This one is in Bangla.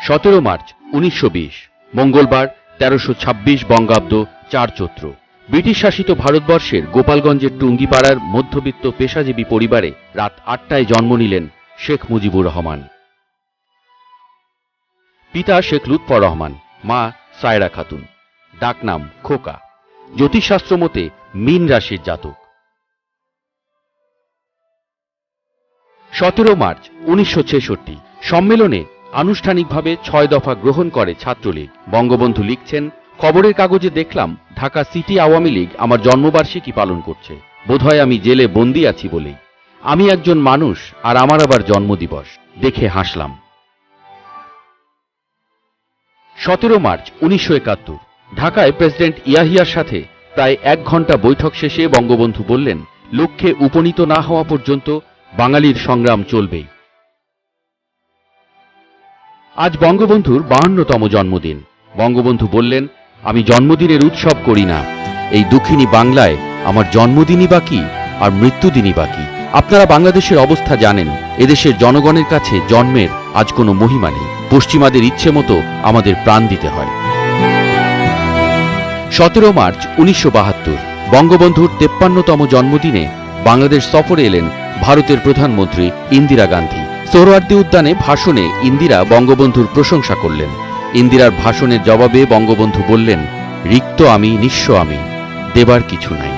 17 মার্চ 1920 মঙ্গলবার 1326 বঙ্গাব্দ 4 চৈত্র। ব্রিটিশ শাসিত ভারতবর্ষের গোপালগঞ্জের টুঙ্গিপাড়ার মধ্যবিত্ত পেশাজীবী পরিবারে রাত 8টায় জন্ম নিলেন শেখ মুজিবুর রহমান। পিতা শেখ লুৎফর রহমান, মা সায়রা খাতুন, ডাকনাম খোকা। জ্যোতিষশাস্ত্র মতে মীন রাশির জাতক। 17 মার্চ 1966 সম্মেলনে আনুষ্ঠানিকভাবে 6 দফা গ্রহণ করে ছাত্রলীগ। বঙ্গবন্ধু লিখছেন, খবরের কাগজে দেখলাম ঢাকা সিটি আওয়ামী লীগ আমার জন্মবার্ষিকী পালন করছে। বোধহয় আমি জেলে বন্দী আছি বলেই। আমি একজন মানুষ, আর আমার আবার জন্মদিবস, দেখে হাসলাম। 17 মার্চ 1971 ঢাকায় প্রেসিডেন্ট ইয়াহিয়ার সাথে প্রায় 1 ঘণ্টা বৈঠক শেষে বঙ্গবন্ধু বললেন, লক্ষ্যে উপনীত না হওয়া পর্যন্ত বাঙালির সংগ্রাম চলবেই। আজ বঙ্গবন্ধুর 52তম জন্মদিন। বঙ্গবন্ধু বললেন, আমি জন্মদিনের উৎসব করি না। এই দুঃখিনী বাংলায় আমার জন্মদিনই বাকি, আর মৃত্যুদিনই বাকি। আপনারা বাংলাদেশের অবস্থা জানেন। এদেশের জনগণের কাছে জন্মের আজ কোনো মহিমা নেই। পশ্চিমাদের ইচ্ছে মতো আমাদের প্রাণ দিতে হয়। 17 মার্চ 1972 বঙ্গবন্ধুর 53তম জন্মদিনে বাংলাদেশ সফরে এলেন ভারতের প্রধানমন্ত্রী ইন্দিরা গান্ধী। সোহরাওয়ার্দী উদ্যানে ভাষণে ইন্দিরা বঙ্গবন্ধুর প্রশংসা করলেন। ইন্দিরার ভাষণের জবাবে বঙ্গবন্ধু বললেন, রিক্ত আমি, নিঃস্ব আমি, দেবার কিছু নাই।